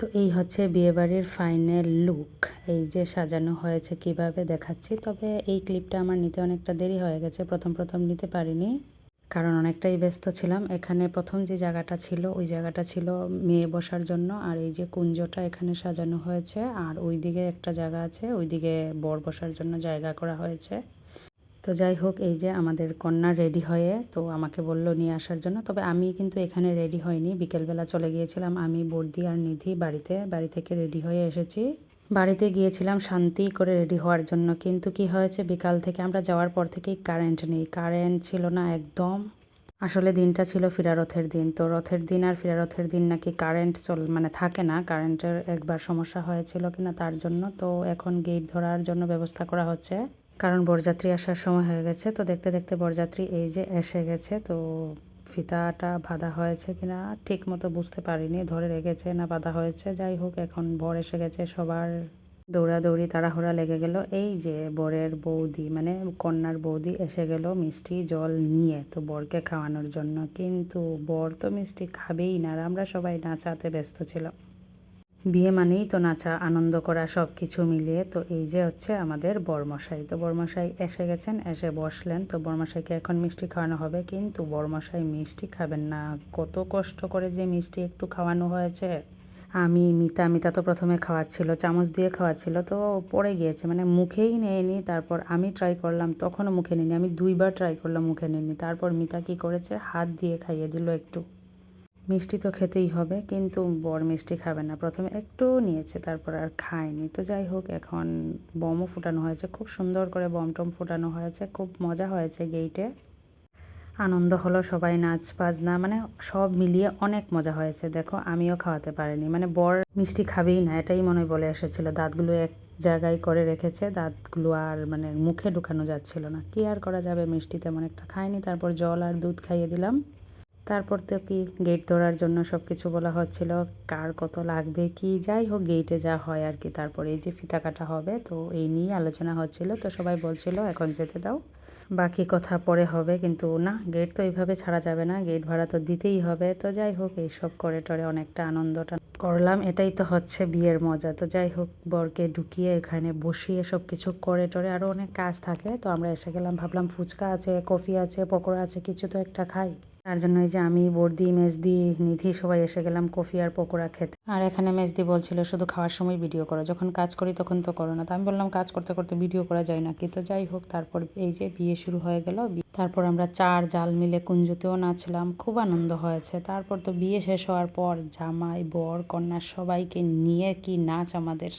তো এই হচ্ছে বিয়েবাড়ির ফাইনাল লুক। এই যে সাজানো হয়েছে কিভাবে দেখাচ্ছি। তবে এই ক্লিপটা আমার নিতে অনেকটা দেরি হয়ে গেছে, প্রথম নিতে পারিনি, কারণ অনেকটাই ব্যস্ত ছিলাম। এখানে প্রথম যে জায়গাটা ছিল ওই জায়গাটা ছিল মেয়ে বসার জন্য, আর এই যে কুঞ্জটা এখানে সাজানো হয়েছে, আর ওই দিকে একটা জায়গা আছে, ওই দিকে বর বসার জন্য জায়গা করা হয়েছে। তো যাই হোক, এই যে আমাদের কন্যা রেডি হয়ে তো আমাকে বলল নিয়ে আসার জন্য। তবে আমি কিন্তু এখানে রেডি হইনি, বিকেলবেলা চলে গিয়েছিলাম আমি, বর্দি আর নিধি বাড়ি থেকে রেডি হয়ে এসেছি। বাড়িতে গিয়েছিলাম শান্তি করে রেডি হওয়ার জন্য, কিন্তু কি হয়েছে, বিকাল থেকে আমরা যাওয়ার পর থেকেই কারেন্ট নেই, কারেন্ট ছিল না একদম। আসলে দিনটা ছিল ফিরারথের দিন, তো রথের দিন আর ফিরারথের দিন নাকি কারেন্ট থাকে না, কারেন্টের একবার সমস্যা হয়েছিল কিনা তার জন্য। তো এখন গেট ধরার জন্য ব্যবস্থা করা হচ্ছে, কারণ বরযাত্রী আসার সময় হয়ে গেছে। তো দেখতে দেখতে বরযাত্রী এই যে এসে গেছে। তো ফিতাটা বাঁধা হয়েছে কিনা ঠিক মতো বুঝতে পারিনি, ধরে রেখেছে না বাঁধা হয়েছে। যাই হোক, এখন বর এসে গেছে, সবার দৌড়াদৌড়ি তাড়াহুড়া লেগে গেল। এই যে বরের বৌদি মানে কন্যার বৌদি এসে গেল মিষ্টি জল নিয়ে, তো বরকে খাওয়ানোর জন্য। কিন্তু বর তো মিষ্টি খাবেই না, আর আমরা সবাই নাচাতে ব্যস্ত ছিলাম। বিয়ে মানেই তো নাচা, আনন্দ করা, সব কিছু মিলিয়ে। তো এই যে হচ্ছে আমাদের বরমশাই, তো বরমশাই এসে গেছেন, এসে বসলেন। তো বরমশাইকে এখন মিষ্টি খাওয়ানো হবে, কিন্তু বরমশাই মিষ্টি খাবেন না। কত কষ্ট করে যে মিষ্টি একটু খাওয়ানো হয়েছে। মিতা তো প্রথমে খাওয়াচ্ছিল, চামচ দিয়ে খাওয়াচ্ছিল, তো পড়ে গিয়েছে, মানে মুখেই নেয়নি। তারপর আমি ট্রাই করলাম, তখনও মুখে নিইনি। আমি 2বার ট্রাই করলাম, মুখে নিইনি। তারপর মিতা কি করেছে, হাত দিয়ে খাইয়ে দিল একটু। মিষ্টি তো খেতেই হবে, কিন্তু বর মিষ্টি খাবে না। প্রথমে একটু নিয়েছে, তারপর আর খায়নি। তো যাই হোক, এখন বমও ফুটানো হয়েছে, খুব সুন্দর করে বম টম ফুটানো হয়েছে, খুব মজা হয়েছে। গেইটে আনন্দ হলো, সবাই নাচ বাজনা, মানে সব মিলিয়ে অনেক মজা হয়েছে। দেখো, আমিও খাওয়াতে পারিনি, মানে বর মিষ্টি খাবেই না এটাই মনে বলে এসেছিল। দাঁতগুলো এক জায়গায় করে রেখেছে, দাঁতগুলো আর মানে মুখে ঢুকানো যাচ্ছিল না। কি আর করা যাবে, মিষ্টি তেমন একটা খায়নি। তারপর জল আর দুধ খাইয়ে দিলাম। তারপর তো কি গেট ধরার জন্য সব কিছু বলা হচ্ছিল, কার কত লাগবে কি। যাই হোক, গেটে যা হয় আর কি। তারপর এই যে ফিতা কাটা হবে, তো এই নিয়ে আলোচনা হচ্ছিল। তো সবাই বলছিল এখন যেতে দাও, বাকি কথা পরে হবে। কিন্তু না, গেট তো এইভাবে ছাড়া যাবে না, গেট ভাড়া তো দিতেই হবে। তো যাই হোক, এইসব করে টরে অনেকটা আনন্দটা করলাম, এটাই তো হচ্ছে বিয়ের মজা। তো যাই হোক, বরকে ঢুকিয়ে এখানে বসিয়ে সব কিছু করে টরে আরও অনেক কাজ থাকে। তো আমরা এসে গেলাম, ভাবলাম ফুচকা আছে, কফি আছে, পকোড়া আছে, কিছু তো একটা খাই। তার জন্য এই যে আমি, বর্দি, মেজদি, নিধি সবাই এসে গেলাম কফি আর পকোড়া খেতে। আর এখানে মেজদি বলছিল শুধু খাওয়ার সময় ভিডিও করো, যখন কাজ করি তখন তো করো না। তো আমি বললাম কাজ করতে করতে ভিডিও করা যায় নাকি। তো যাই হোক, তারপর এই যে বিয়ে শুরু হয়ে গেল। তারপর আমরা চার জাল মিলে কুঞ্জতেও নাচলাম, খুব আনন্দ হয়েছে। তারপর তো বিয়ে শেষ হওয়ার পর জামাই, বর, কন্যা সবাইকে নিয়ে কি নাচ আমাদের।